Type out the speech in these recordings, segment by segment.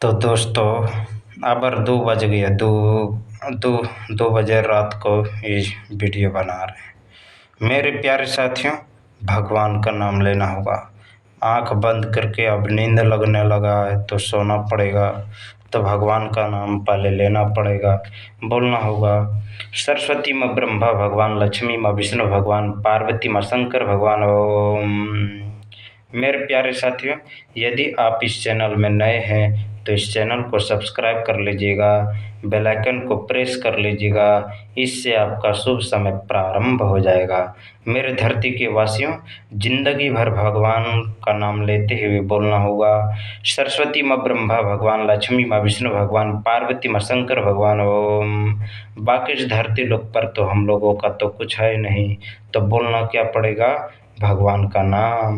तो दोस्तों, अब 2 बज गया। दो 2 बजे रात को ये वीडियो बना रहे हैं। मेरे प्यारे साथियों, भगवान का नाम लेना होगा। आंख बंद करके अब नींद लगने लगा है तो सोना पड़ेगा, तो भगवान का नाम पहले लेना पड़ेगा। बोलना होगा सरस्वती माँ ब्रह्मा भगवान, लक्ष्मी माँ विष्णु भगवान, पार्वती माँ शंकर भगवान। ओम। मेरे प्यारे साथियों, यदि आप इस चैनल में नए हैं तो इस चैनल को सब्सक्राइब कर लीजिएगा, बेल आइकन को प्रेस कर लीजिएगा। इससे आपका शुभ समय प्रारंभ हो जाएगा। मेरे धरती के वासियों, जिंदगी भर भगवान का नाम लेते हुए बोलना होगा सरस्वती माँ ब्रह्मा भगवान, लक्ष्मी माँ विष्णु भगवान, पार्वती माँ शंकर भगवान। ओम। बाकी इस धरती लोक पर तो हम लोगों का तो कुछ है नहीं, तो बोलना क्या पड़ेगा? भगवान का नाम।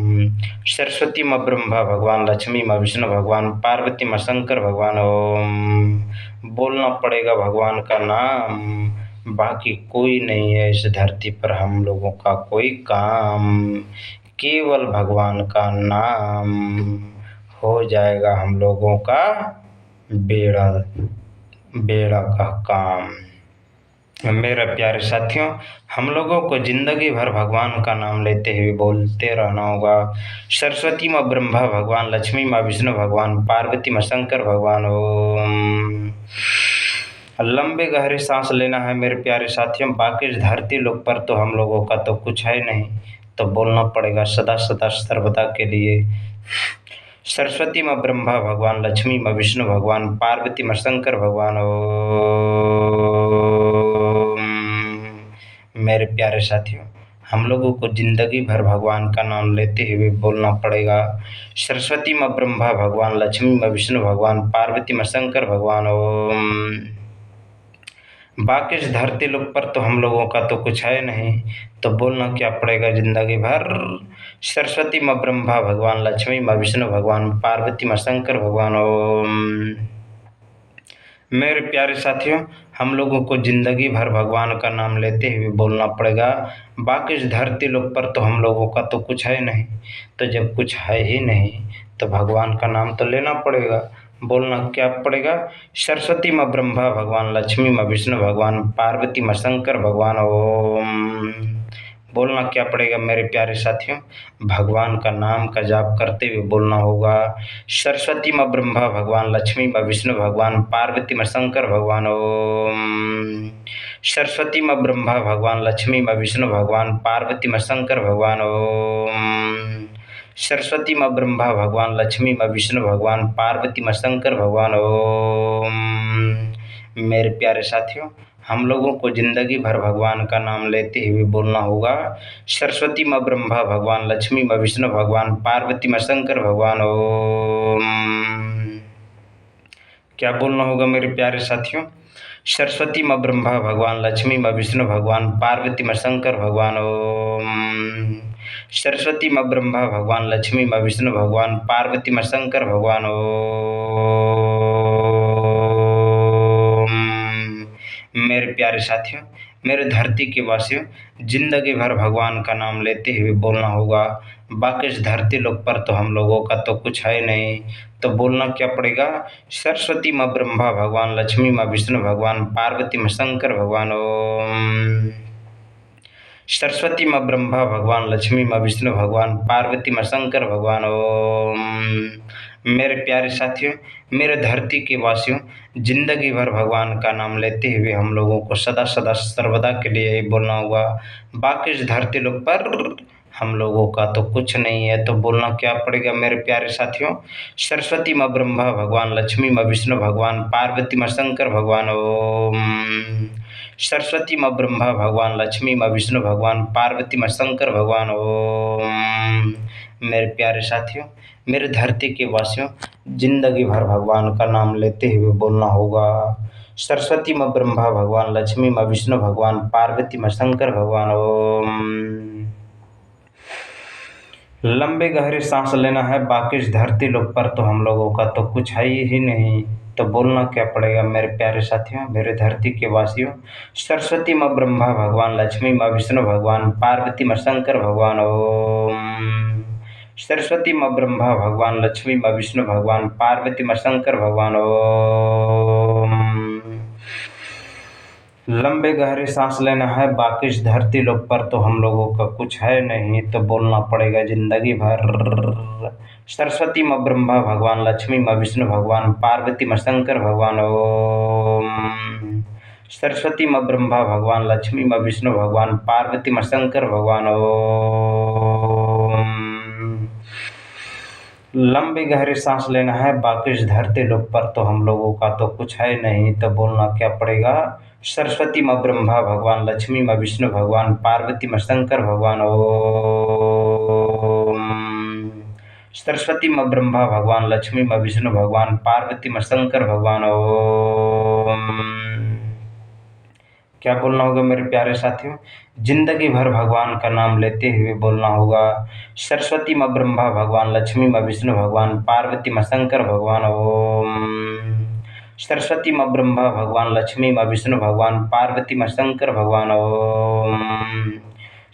सरस्वती माँ ब्रह्मा भगवान, लक्ष्मी माँ विष्णु भगवान, पार्वती माँ शंकर भगवान। ओम। बोलना पड़ेगा भगवान का नाम। बाकी कोई नहीं है इस धरती पर हम लोगों का कोई काम, केवल भगवान का नाम। हो जाएगा हम लोगों का बेड़ा बेड़ा का काम। मेरे प्यारे साथियों, हम लोगों को जिंदगी भर भगवान का नाम लेते हुए बोलते रहना होगा सरस्वती माँ ब्रह्मा भगवान, लक्ष्मी माँ विष्णु भगवान, पार्वती माँ शंकर भगवान। ओम। लंबे गहरे सांस लेना है मेरे प्यारे साथियों। बाकी इस धरती लोक पर तो हम लोगों का तो कुछ है नहीं, तो बोलना पड़ेगा सदा सदा सर्वदा के लिए सरस्वती माँ ब्रह्मा भगवान, लक्ष्मी माँ विष्णु भगवान, पार्वती माँ शंकर भगवान। ओम। मेरे प्यारे साथियों, हम लोगों को जिंदगी भर भगवान का नाम लेते हुए बोलना पड़ेगा सरस्वती माँ ब्रह्मा भगवान, लक्ष्मी माँ विष्णु भगवान, पार्वती माँ शंकर भगवान। ओम। बाकी इस धरती लोक पर तो हम लोगों का तो कुछ है नहीं, तो बोलना क्या पड़ेगा जिंदगी भर सरस्वती माँ ब्रह्मा भगवान, लक्ष्मी माँ विष्णु भगवान, पार्वती माँ शंकर भगवान। ओम। मेरे प्यारे साथियों, हम लोगों को जिंदगी भर भगवान का नाम लेते हुए बोलना पड़ेगा। बाकी इस धरती लोक पर तो हम लोगों का तो कुछ है नहीं, तो जब कुछ है ही नहीं तो भगवान का नाम तो लेना पड़ेगा। बोलना क्या पड़ेगा? सरस्वती माँ ब्रह्मा भगवान, लक्ष्मी माँ विष्णु भगवान, पार्वती माँ शंकर भगवान। ओम। बोलना क्या पड़ेगा मेरे प्यारे साथियों? भगवान का नाम का जाप करते हुए बोलना होगा सरस्वती माँ ब्रह्मा भगवान, लक्ष्मी माँ विष्णु भगवान, पार्वती माँ शंकर भगवान। ओम। सरस्वती माँ ब्रह्मा भगवान, लक्ष्मी माँ विष्णु भगवान, पार्वती माँ शंकर भगवान। ओम। सरस्वती माँ ब्रह्मा भगवान, लक्ष्मी माँ विष्णु भगवान, पार्वती माँ शंकर भगवान। ओम। मेरे प्यारे साथियों, हम लोगों को जिंदगी भर भगवान का नाम लेते हुए बोलना होगा सरस्वती माँ ब्रह्मा भगवान, लक्ष्मी माँ विष्णु भगवान, पार्वती माँ शंकर भगवान। ओम। क्या बोलना होगा मेरे प्यारे साथियों? सरस्वती माँ ब्रह्मा भगवान, लक्ष्मी माँ विष्णु भगवान, पार्वती माँ शंकर भगवान। ओम। सरस्वती माँ ब्रह्मा भगवान, लक्ष्मी माँ विष्णु भगवान, पार्वती माँ शंकर भगवान। ओम। मेरे प्यारे साथियों, मेरे धरती के वासियों, जिंदगी भर भगवान का नाम लेते हुए बोलना होगा बाकी इस धरती लोक पर तो हम लोगों का तो कुछ है नहीं, तो बोलना क्या पड़ेगा? सरस्वती माँ ब्रह्मा भगवान, लक्ष्मी माँ विष्णु भगवान, पार्वती माँ शंकर भगवान। ओम। सरस्वती माँ ब्रह्मा भगवान, लक्ष्मी माँ विष्णु भगवान, पार्वती माँ शंकर भगवान। ओम। मेरे प्यारे साथियों, मेरे धरती के वासियों, जिंदगी भर भगवान का नाम लेते हुए हम लोगों को सदा सदा सर्वदा के लिए यही बोलना होगा बाकी इस धरती लोक पर हम लोगों का तो कुछ नहीं है, तो बोलना क्या पड़ेगा मेरे प्यारे साथियों? सरस्वती माँ ब्रह्मा भगवान, लक्ष्मी माँ विष्णु भगवान, पार्वती माँ शंकर भगवान। ओम। सरस्वती माँ ब्रह्मा भगवान, लक्ष्मी माँ विष्णु भगवान, पार्वती माँ शंकर भगवान। ओम। मेरे प्यारे साथियों, मेरे धरती के वासियों, जिंदगी भर भगवान का नाम लेते हुए बोलना होगा सरस्वती माँ ब्रह्मा भगवान, लक्ष्मी माँ विष्णु भगवान, पार्वती माँ शंकर भगवान। ओम। लंबे गहरे सांस लेना है। बाकी इस धरती लोक पर तो हम लोगों का तो कुछ है ही नहीं, तो बोलना क्या पड़ेगा मेरे प्यारे साथियों, मेरे धरती के वासियों? सरस्वती माँ ब्रह्मा भगवान, लक्ष्मी माँ विष्णु भगवान, पार्वती माँ शंकर भगवान। ओम। सरस्वती माँ ब्रह्मा भगवान, लक्ष्मी माँ विष्णु भगवान, पार्वती माँ शंकर भगवान। ओम। लंबे गहरे सांस लेना है, बाकी इस धरती लोक पर तो हम लोगों का कुछ है नहीं, तो बोलना पड़ेगा जिंदगी भर। सरस्वती माँ ब्रह्मा भगवान, लक्ष्मी माँ विष्णु भगवान, पार्वती माँ शंकर भगवान। ओम। सरस्वती माँ ब्रह्मा भगवान, लक्ष्मी माँ विष्णु भगवान, पार्वती माँ शंकर भगवान। ओम। लंबी गहरी सांस लेना है, बाकी इस धरती लोक पर तो हम लोगों का तो कुछ है नहीं, तो बोलना क्या पड़ेगा। सरस्वती माँ ब्रह्मा भगवान, लक्ष्मी माँ विष्णु भगवान, पार्वती माँ शंकर भगवान। ओम। सरस्वती माँ ब्रह्मा भगवान, लक्ष्मी माँ विष्णु भगवान, पार्वती माँ शंकर भगवान। ओम। क्या बोलना होगा मेरे प्यारे साथियों, जिंदगी भर भगवान का नाम लेते हुए बोलना होगा। सरस्वती माँ ब्रह्मा भगवान, लक्ष्मी माँ विष्णु भगवान, पार्वती माँ शंकर भगवान। ओम। सरस्वती माँ ब्रह्मा भगवान, लक्ष्मी माँ विष्णु भगवान, पार्वती माँ शंकर भगवान। ओम।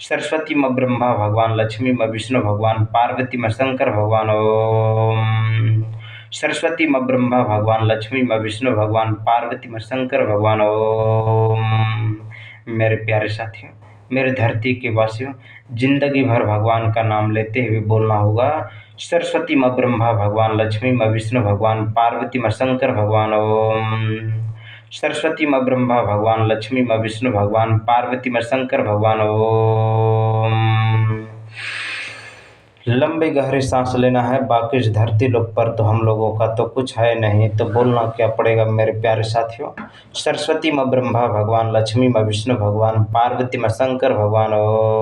सरस्वती माँ ब्रह्मा भगवान, लक्ष्मी माँ विष्णु भगवान, पार्वती माँ शंकर भगवान। ओम। सरस्वती माँ ब्रह्मा भगवान, लक्ष्मी माँ विष्णु भगवान, पार्वती माँ शंकर भगवान। ओम। मेरे प्यारे साथियों, मेरे धरती के वासियों, जिंदगी भर भगवान का नाम लेते हुए बोलना होगा। सरस्वती माँ ब्रह्मा भगवान, लक्ष्मी माँ विष्णु भगवान, पार्वती माँ शंकर भगवान। ओम। सरस्वती माँ ब्रह्मा भगवान, लक्ष्मी माँ विष्णु भगवान, पार्वती माँ शंकर भगवान। ओम। लंबे गहरे सांस लेना है, बाकी इस धरती लोक पर तो हम लोगों का तो कुछ है नहीं, तो बोलना क्या पड़ेगा मेरे प्यारे साथियों। सरस्वती माँ ब्रह्मा भगवान, लक्ष्मी माँ विष्णु भगवान, पार्वती माँ शंकर भगवान। ओम।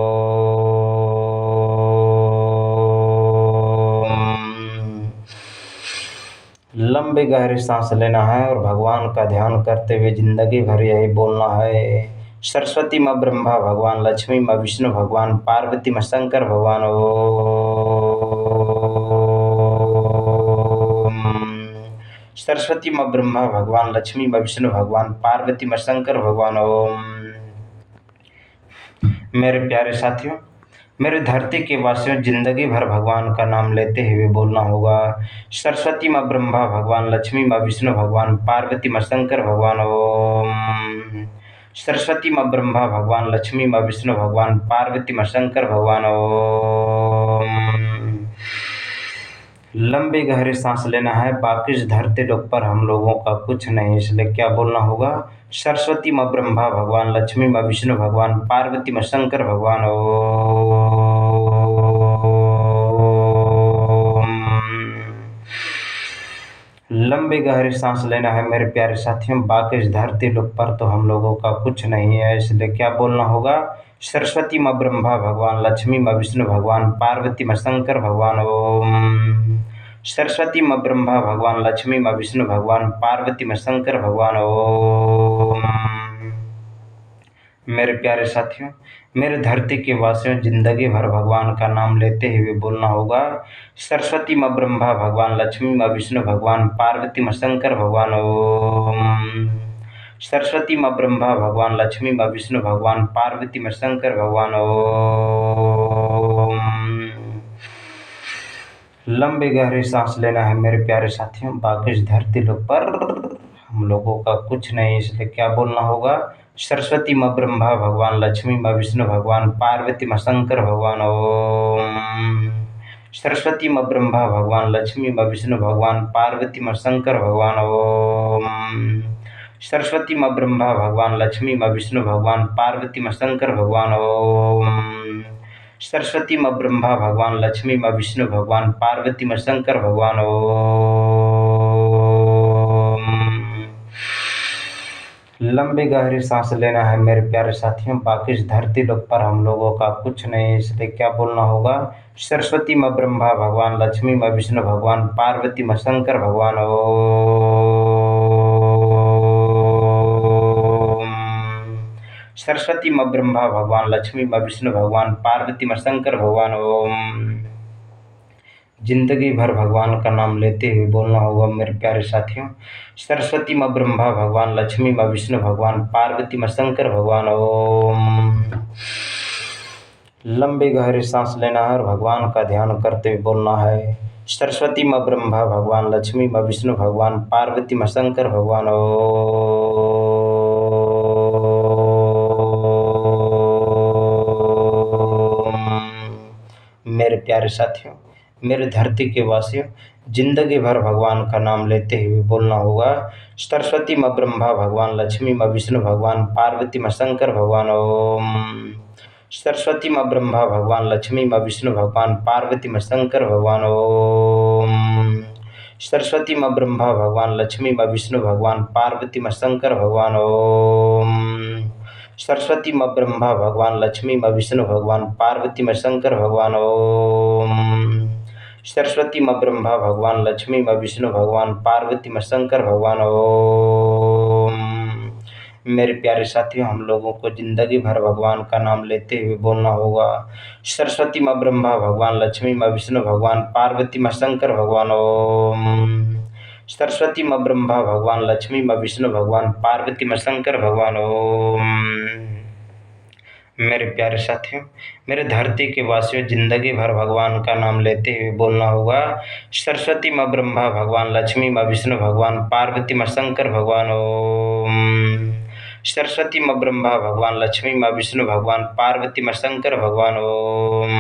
लंबे गहरे सांस लेना है और भगवान का ध्यान करते हुए जिंदगी भर यही बोलना है। सरस्वती माँ ब्रह्मा भगवान, लक्ष्मी माँ विष्णु भगवान, पार्वती माँ शंकर भगवान। ओम। सरस्वती माँ ब्रह्मा भगवान, लक्ष्मी माँ विष्णु भगवान, पार्वती माँ शंकर भगवान। ओम। मेरे प्यारे साथियों, मेरे धरती के वासियों, जिंदगी भर भगवान का नाम लेते हुए बोलना होगा। सरस्वती माँ ब्रह्मा भगवान, लक्ष्मी माँ विष्णु भगवान, पार्वती माँ शंकर भगवान। ओम। सरस्वती माँ ब्रह्मा भगवान, लक्ष्मी माँ विष्णु भगवान, पार्वती माँ शंकर भगवान। ओम। लंबी गहरी सांस लेना है, बाकी इस धरती लोक पर हम लोगों का कुछ नहीं, इसलिए क्या बोलना होगा। सरस्वती माँ ब्रह्मा भगवान, लक्ष्मी माँ विष्णु भगवान, पार्वती माँ शंकर भगवान। ओम। लंबी गहरी सांस लेना है मेरे प्यारे साथियों, बाकी इस धरती लोक पर तो हम लोगों का कुछ नहीं है, इसलिए क्या बोलना होगा। सरस्वती माँ ब्रह्मा भगवान, लक्ष्मी माँ विष्णु भगवान, पार्वती माँ शंकर भगवान। ओम। सरस्वती माँ ब्रह्मा भगवान, लक्ष्मी माँ विष्णु भगवान, पार्वती माँ शंकर भगवान। ओम। मेरे प्यारे साथियों, मेरे धरती के वासियों, जिंदगी भर भगवान का नाम लेते हुए बोलना होगा। सरस्वती माँ ब्रह्मा भगवान, लक्ष्मी माँ विष्णु भगवान, पार्वती माँ शंकर भगवान। ओम। सरस्वती माँ ब्रह्मा भगवान, लक्ष्मी माँ विष्णु भगवान, पार्वती माँ शंकर भगवान। ओम। लंबे गहरे सांस लेना है मेरे प्यारे साथियों, बाकी इस धरती लोक पर हम लोगों का कुछ नहीं, इसलिए क्या बोलना होगा। सरस्वती माँ ब्रह्मा भगवान, लक्ष्मी माँ विष्णु भगवान, पार्वती माँ शंकर भगवान। ओम। सरस्वती माँ ब्रह्मा भगवान, लक्ष्मी माँ विष्णु भगवान, पार्वती माँ शंकर भगवान। ओम। सरस्वती माँ ब्रह्मा भगवान, लक्ष्मी माँ विष्णु भगवान, पार्वती माँ शंकर भगवान। ओम। सरस्वती माँ ब्रह्मा भगवान, लक्ष्मी माँ विष्णु भगवान, पार्वती माँ शंकर भगवान। ओम। लंबी गहरी सांस लेना है मेरे प्यारे साथियों, बाकी इस धरती लोक पर हम लोगों का कुछ नहीं, इसलिए क्या बोलना होगा। सरस्वती माँ ब्रह्मा भगवान, लक्ष्मी माँ विष्णु भगवान, पार्वती माँ शंकर भगवान। ओम। सरस्वती माँ ब्रह्मा भगवान, लक्ष्मी माँ विष्णु भगवान, पार्वती माँ शंकर भगवान। ओम। जिंदगी भर भगवान का नाम लेते हुए बोलना होगा मेरे प्यारे साथियों। सरस्वती माँ ब्रह्मा भगवान, लक्ष्मी माँ विष्णु भगवान, पार्वती माँ शंकर भगवान। ओम। लंबी गहरी सांस लेना है और भगवान का ध्यान करते हुए बोलना है। सरस्वती माँ ब्रह्मा भगवान, लक्ष्मी माँ विष्णु भगवान, पार्वती माँ शंकर भगवान। मेरे प्यारे साथियों, मेरे धरती के वासियों, जिंदगी भर भगवान का नाम लेते हुए बोलना होगा। सरस्वती माँ ब्रह्मा भगवान, लक्ष्मी माँ विष्णु भगवान, पार्वती माँ शंकर भगवान। ओम। सरस्वती माँ ब्रह्मा भगवान, लक्ष्मी माँ विष्णु भगवान, पार्वती माँ शंकर भगवान। ओम। सरस्वती माँ ब्रह्मा भगवान, लक्ष्मी माँ विष्णु भगवान, पार्वती माँ शंकर भगवान। ओम। सरस्वती माँ ब्रह्मा भगवान, लक्ष्मी माँ विष्णु भगवान, पार्वती माँ शंकर भगवान। ओम। सरस्वती माँ ब्रह्मा भगवान, लक्ष्मी माँ विष्णु भगवान, पार्वती माँ शंकर भगवान। ओम। मेरे प्यारे साथियों, हम लोगों को जिंदगी भर भगवान का नाम लेते हुए बोलना होगा। सरस्वती माँ ब्रह्मा भगवान, लक्ष्मी माँ विष्णु भगवान, पार्वती माँ शंकर भगवान। ओम। सरस्वती माँ ब्रह्मा भगवान, लक्ष्मी माँ विष्णु भगवान, पार्वती माँ शंकर भगवान। ओम। मेरे प्यारे साथियों, मेरे धरती के वासियों, जिंदगी भर भगवान का नाम लेते हुए बोलना होगा। सरस्वती माँ ब्रह्मा भगवान, लक्ष्मी माँ विष्णु भगवान, पार्वती माँ शंकर भगवान। ओम। सरस्वती माँ ब्रह्मा भगवान, लक्ष्मी माँ विष्णु भगवान, पार्वती माँ शंकर भगवान। ओम।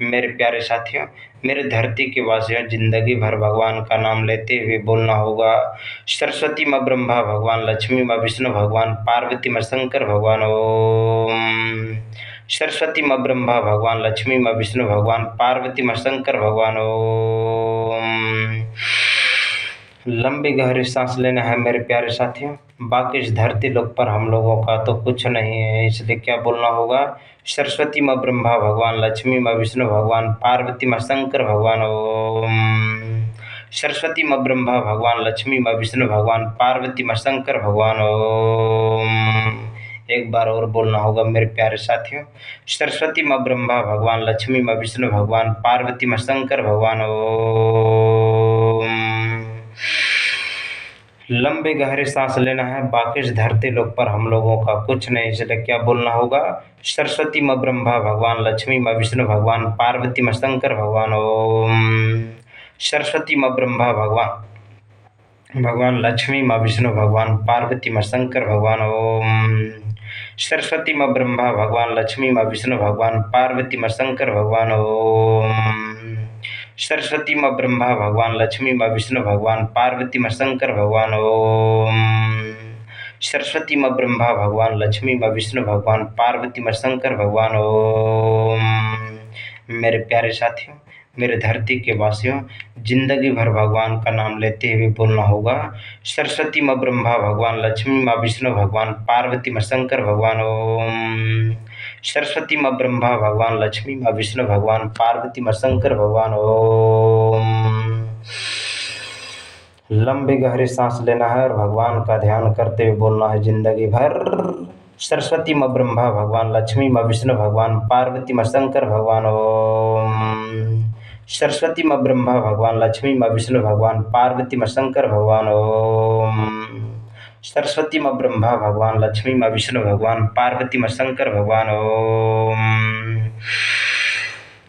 मेरे प्यारे साथियों, मेरे धरती के वासियों, जिंदगी भर भगवान का नाम लेते हुए बोलना होगा। सरस्वती माँ ब्रह्मा भगवान, लक्ष्मी माँ विष्णु भगवान, पार्वती माँ शंकर भगवान। ओम। सरस्वती माँ ब्रह्मा भगवान, लक्ष्मी माँ विष्णु भगवान, पार्वती माँ शंकर भगवान। ओम। लंबी गहरी सांस लेना है मेरे प्यारे साथियों। बाकी इस धरती लोक पर हम लोगों का तो कुछ नहीं है, इसलिए क्या बोलना होगा। सरस्वती माँ ब्रह्मा भगवान, लक्ष्मी माँ विष्णु भगवान, पार्वती माँ शंकर भगवान। ओम। सरस्वती माँ ब्रह्मा भगवान, लक्ष्मी माँ विष्णु भगवान, पार्वती माँ शंकर भगवान। ओम। एक बार और बोलना होगा मेरे प्यारे साथियों। सरस्वती माँ ब्रह्मा भगवान, लक्ष्मी माँ विष्णु भगवान, पार्वती माँ शंकर भगवान। ओम। लंबी गहरी सांस लेना है। बाकी इस धरती लोक पर हम लोगों का कुछ नहीं, इसलिए क्या बोलना होगा। सरस्वती माँ ब्रह्मा भगवान, लक्ष्मी माँ विष्णु भगवान, पार्वती माँ शंकर भगवान। ओम। सरस्वती माँ ब्रह्मा भगवान, लक्ष्मी माँ विष्णु भगवान, पार्वती माँ शंकर भगवान। ओम। सरस्वती माँ ब्रह्मा भगवान, लक्ष्मी माँ विष्णु भगवान, पार्वती माँ शंकर भगवान। ओम। सरस्वती माँ ब्रह्मा भगवान, लक्ष्मी माँ विष्णु भगवान, पार्वती माँ शंकर भगवान। ओम। सरस्वती माँ ब्रह्मा भगवान, लक्ष्मी माँ विष्णु भगवान, पार्वती माँ शंकर भगवान। ओम। मेरे प्यारे साथियों, मेरे धरती के वासियों, जिंदगी भर भगवान का नाम लेते हुए बोलना होगा। सरस्वती माँ ब्रह्मा भगवान, लक्ष्मी माँ विष्णु भगवान, पार्वती माँ शंकर भगवान। ओम। सरस्वती माँ ब्रह्मा भगवान, लक्ष्मी माँ विष्णु भगवान, पार्वती माँ शंकर भगवान। ओम। लंबी गहरी सांस लेना है और भगवान का ध्यान करते हुए बोलना है जिंदगी भर। सरस्वती माँ ब्रह्मा भगवान, लक्ष्मी माँ विष्णु भगवान, पार्वती माँ शंकर भगवान। ओम। सरस्वती माँ ब्रह्मा भगवान, लक्ष्मी माँ विष्णु भगवान, पार्वती माँ शंकर भगवान। ओम। सरस्वती माँ ब्रह्मा भगवान, लक्ष्मी माँ विष्णु भगवान, पार्वती माँ शंकर भगवान। ओम।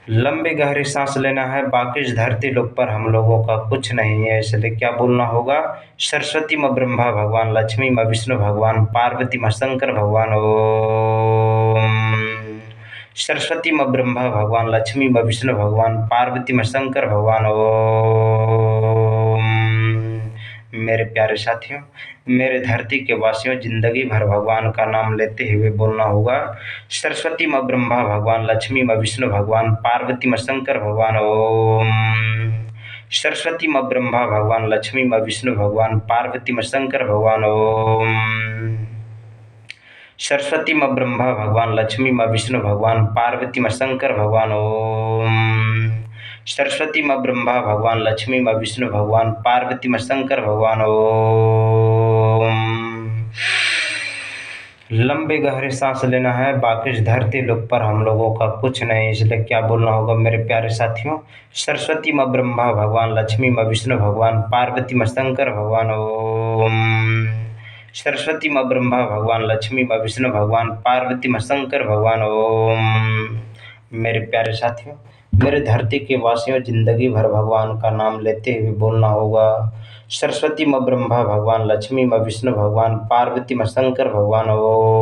लंबी गहरी सांस लेना है। बाकी इस धरती लोक पर हम लोगों का कुछ नहीं है, इसलिए क्या बोलना होगा। सरस्वती माँ ब्रह्मा भगवान, लक्ष्मी माँ विष्णु भगवान, पार्वती माँ शंकर भगवान। ओम। सरस्वती माँ ब्रह्मा भगवान, लक्ष्मी माँ विष्णु भगवान, पार्वती माँ शंकर भगवान। ओम। मेरे प्यारे साथियों, मेरे धरती के वासियों, जिंदगी भर भगवान का नाम लेते हुए बोलना होगा। सरस्वती माँ ब्रह्मा भगवान, लक्ष्मी माँ विष्णु भगवान, पार्वती माँ शंकर भगवान। ओम। सरस्वती माँ ब्रह्मा भगवान, लक्ष्मी माँ विष्णु भगवान, पार्वती माँ शंकर भगवान। ओम। सरस्वती माँ ब्रह्मा भगवान, लक्ष्मी माँ विष्णु भगवान, पार्वती माँ शंकर भगवान। ओम। सरस्वती माँ ब्रह्मा भगवान, लक्ष्मी माँ विष्णु भगवान, पार्वती माँ शंकर भगवान। ओम। लंबी गहरी सांस लेना है। बाकी इस धरती लोक पर हम लोगों का कुछ नहीं, इसलिए क्या बोलना होगा मेरे प्यारे साथियों। सरस्वती माँ ब्रह्मा भगवान, लक्ष्मी माँ विष्णु भगवान, पार्वती माँ शंकर भगवान। ओम। सरस्वती माँ ब्रह्मा भगवान, लक्ष्मी माँ विष्णु भगवान, पार्वती माँ शंकर भगवान। ओम। मेरे प्यारे साथियों, मेरे धरती के वासियों, जिंदगी भर भगवान का नाम लेते हुए बोलना होगा। सरस्वती माँ ब्रह्मा भगवान, लक्ष्मी माँ विष्णु भगवान, पार्वती माँ शंकर भगवान। ओम।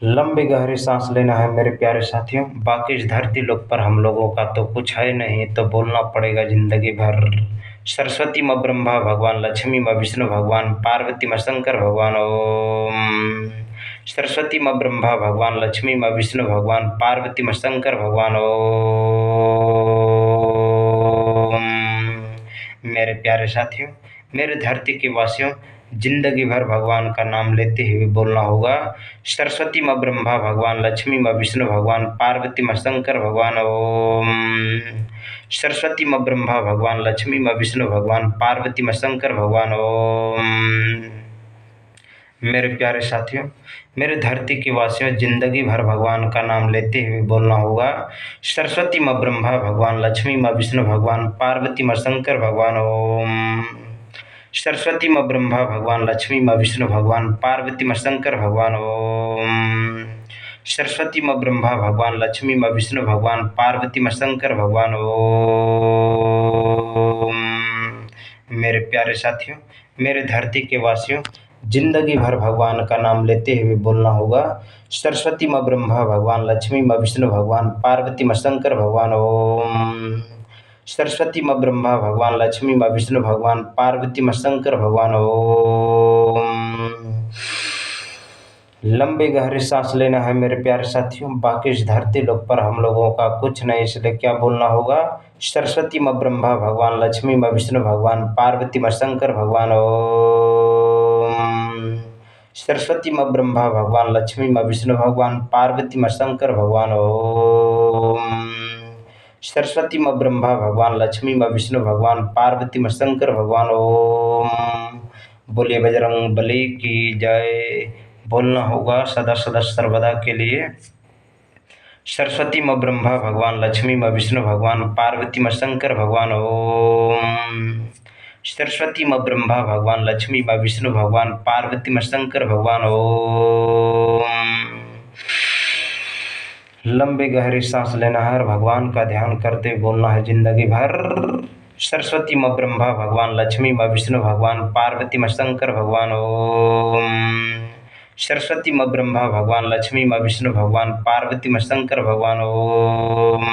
लंबी गहरी सांस लेना है मेरे प्यारे साथियों। बाकी इस धरती लोक पर हम लोगों का तो कुछ है नहीं, तो बोलना पड़ेगा जिंदगी भर। सरस्वती माँ ब्रह्मा भगवान, लक्ष्मी माँ विष्णु भगवान, पार्वती माँ शंकर भगवान। ओम। सरस्वती माँ ब्रह्मा भगवान, लक्ष्मी माँ विष्णु भगवान, पार्वती माँ शंकर भगवान। ओम। मेरे प्यारे साथियों, मेरे धरती के वासियों, जिंदगी भर भगवान का नाम लेते हुए बोलना होगा। सरस्वती माँ ब्रह्मा भगवान, लक्ष्मी माँ विष्णु भगवान, पार्वती माँ शंकर भगवान। ओम। सरस्वती माँ ब्रह्मा भगवान, लक्ष्मी माँ विष्णु भगवान, पार्वती माँ शंकर भगवान। ओम। मेरे प्यारे साथियों, मेरे धरती के वासियों, जिंदगी भर भगवान का नाम लेते हुए बोलना होगा। सरस्वती माँ ब्रह्मा भगवान, लक्ष्मी माँ विष्णु भगवान, पार्वती माँ शंकर भगवान। ओम। सरस्वती माँ ब्रह्मा भगवान, लक्ष्मी माँ विष्णु भगवान, पार्वती माँ शंकर भगवान। ओम। सरस्वती माँ ब्रह्मा भगवान, लक्ष्मी माँ विष्णु भगवान, पार्वती माँ शंकर भगवान। ओम। मेरे प्यारे साथियों, मेरे धरती के वासियों, जिंदगी भर भगवान का नाम लेते हुए बोलना होगा। सरस्वती माँ ब्रह्मा भगवान, लक्ष्मी माँ विष्णु भगवान, पार्वती माँ शंकर भगवान। ओम। सरस्वती माँ ब्रह्मा भगवान, लक्ष्मी माँ विष्णु भगवान, पार्वती माँ शंकर भगवान। ओम। लंबी गहरी सांस लेना है मेरे प्यारे साथियों। बाकी इस धरती लोक पर हम लोगों का कुछ नहीं, इसलिए क्या बोलना होगा। सरस्वती माँ ब्रह्मा भगवान, लक्ष्मी माँ विष्णु भगवान, पार्वती माँ शंकर भगवान। ओम। सरस्वती माँ ब्रह्मा भगवान, लक्ष्मी माँ विष्णु भगवान, पार्वती माँ शंकर भगवान। ओम। सरस्वती माँ ब्रह्मा भगवान, लक्ष्मी माँ विष्णु भगवान, पार्वती माँ शंकर भगवान। ओम। बोलिए बजरंग बली की जय। बोलना होगा सदा सदा सर्वदा के लिए। सरस्वती माँ ब्रह्मा भगवान, लक्ष्मी माँ विष्णु भगवान, पार्वती माँ शंकर भगवान। ओम। सरस्वती माँ ब्रह्मा भगवान, लक्ष्मी माँ विष्णु भगवान, पार्वती माँ शंकर भगवान। ओम। लंबी गहरी सांस लेना है और भगवान का ध्यान करते बोलना है जिंदगी भर। सरस्वती माँ ब्रह्मा भगवान, लक्ष्मी माँ विष्णु भगवान, पार्वती माँ शंकर भगवान। ओम। सरस्वती माँ ब्रह्मा भगवान, लक्ष्मी माँ विष्णु भगवान, पार्वती माँ शंकर भगवान। ओम।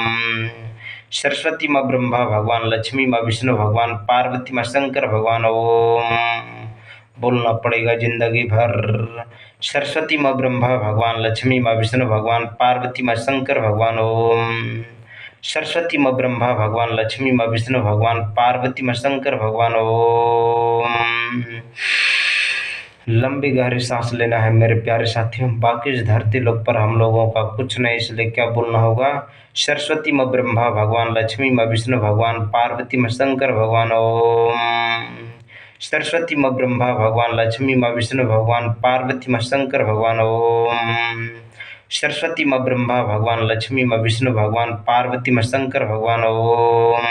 सरस्वती माँ ब्रह्मा भगवान, लक्ष्मी माँ विष्णु भगवान, पार्वती माँ शंकर भगवान। ओम। बोलना पड़ेगा जिंदगी भर। सरस्वती माँ ब्रह्मा भगवान, लक्ष्मी माँ विष्णु भगवान, पार्वती माँ शंकर भगवान। ओम। सरस्वती माँ ब्रह्मा भगवान, लक्ष्मी माँ विष्णु भगवान, पार्वती माँ शंकर भगवान। ओम। लंबी गहरी सांस लेना है मेरे प्यारे साथियों। बाकी इस धरती लोक पर हम लोगों का कुछ नहीं, इसलिए क्या बोलना होगा। सरस्वती माँ ब्रह्मा भगवान, लक्ष्मी माँ विष्णु भगवान, पार्वती माँ शंकर भगवान। ओम। सरस्वती माँ ब्रह्मा भगवान, लक्ष्मी माँ विष्णु भगवान, पार्वती माँ शंकर भगवान। ओम। सरस्वती माँ ब्रह्मा भगवान, लक्ष्मी माँ विष्णु भगवान, पार्वती माँ शंकर भगवान। ओम।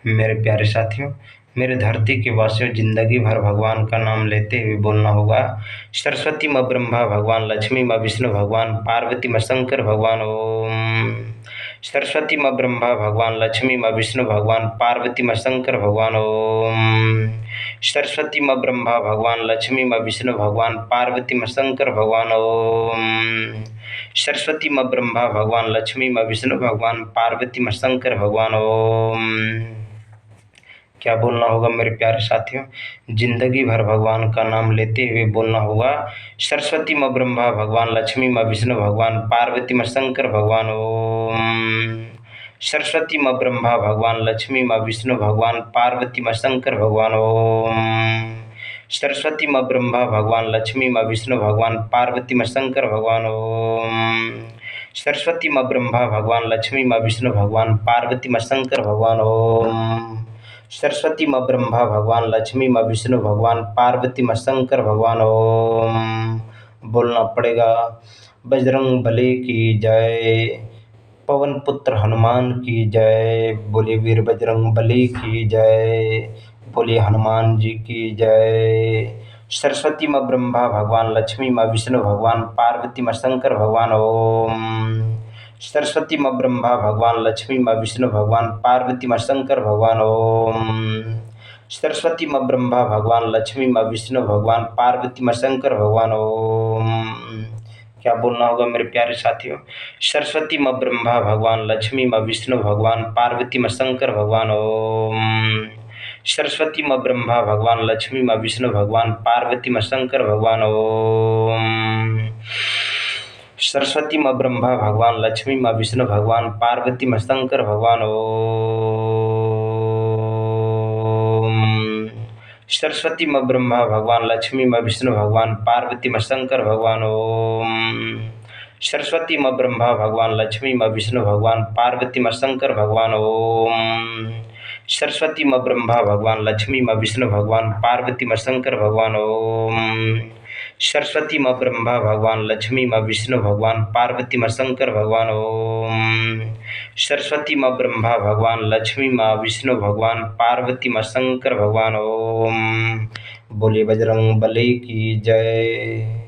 मेरे प्यारे साथियों, मेरे धरती के वासियों, जिंदगी भर भगवान का नाम लेते हुए बोलना होगा। सरस्वती माँ ब्रह्मा भगवान, लक्ष्मी माँ विष्णु भगवान, पार्वती माँ शंकर भगवान। ओम। सरस्वती माँ ब्रह्मा भगवान, लक्ष्मी माँ विष्णु भगवान, पार्वती माँ शंकर भगवान। ओम। सरस्वती माँ ब्रह्मा भगवान, लक्ष्मी माँ विष्णु भगवान, पार्वती माँ शंकर भगवान। ओम। सरस्वती माँ ब्रह्मा भगवान, लक्ष्मी माँ विष्णु भगवान, पार्वती माँ शंकर भगवान। ओम। क्या बोलना होगा मेरे प्यारे साथियों। जिंदगी भर भगवान का नाम लेते हुए बोलना होगा। सरस्वती माँ ब्रह्मा भगवान, लक्ष्मी माँ विष्णु भगवान, पार्वती माँ शंकर भगवान। ओम। सरस्वती माँ ब्रह्मा भगवान, लक्ष्मी माँ विष्णु भगवान, पार्वती माँ शंकर भगवान। ओम। सरस्वती माँ ब्रह्मा भगवान, लक्ष्मी माँ विष्णु भगवान, पार्वती माँ शंकर भगवान। ओम। सरस्वती माँ ब्रह्मा भगवान, लक्ष्मी माँ विष्णु भगवान, पार्वती माँ शंकर भगवान। ओम। सरस्वती माँ ब्रह्मा भगवान, लक्ष्मी माँ विष्णु भगवान, पार्वती माँ शंकर भगवान। ओम। बोलना पड़ेगा बजरंग बली की जय। पवन पुत्र हनुमान की जय। बोलिए वीर बजरंग बली की जय। बोलिए हनुमान जी की जय। सरस्वती माँ ब्रह्मा भगवान, लक्ष्मी माँ विष्णु भगवान, पार्वती माँ शंकर भगवान। ओम। सरस्वती माँ ब्रह्मा भगवान, लक्ष्मी माँ विष्णु भगवान, पार्वती माँ शंकर भगवान। ओम। सरस्वती माँ ब्रह्मा भगवान, लक्ष्मी माँ विष्णु भगवान, पार्वती माँ शंकर भगवान। ओम। क्या बोलना होगा मेरे प्यारे साथियों? सरस्वती माँ ब्रह्मा भगवान, लक्ष्मी माँ विष्णु भगवान, पार्वती माँ शंकर भगवान। ओम। सरस्वती माँ ब्रह्मा भगवान, लक्ष्मी माँ विष्णु भगवान, पार्वती माँ शंकर भगवान। ओम। सरस्वती माँ ब्रह्मा भगवान, लक्ष्मी माँ विष्णु भगवान, पार्वती माँ शंकर भगवान। ओम। सरस्वती माँ ब्रह्मा भगवान, लक्ष्मी माँ विष्णु भगवान, पार्वती माँ शंकर भगवान। ओम। सरस्वती माँ ब्रह्मा भगवान, लक्ष्मी माँ विष्णु भगवान, पार्वती माँ शंकर भगवान। ओम। सरस्वती माँ ब्रह्मा भगवान, लक्ष्मी माँ विष्णु भगवान, पार्वती माँ शंकर भगवान। ओम। सरस्वती माँ ब्रह्मा भगवान, लक्ष्मी माँ विष्णु भगवान, पार्वती माँ शंकर भगवान। ओम। सरस्वती माँ ब्रह्मा भगवान, लक्ष्मी माँ विष्णु भगवान, पार्वती माँ शंकर भगवान। ओम। बोलिए बजरंग बली की जय।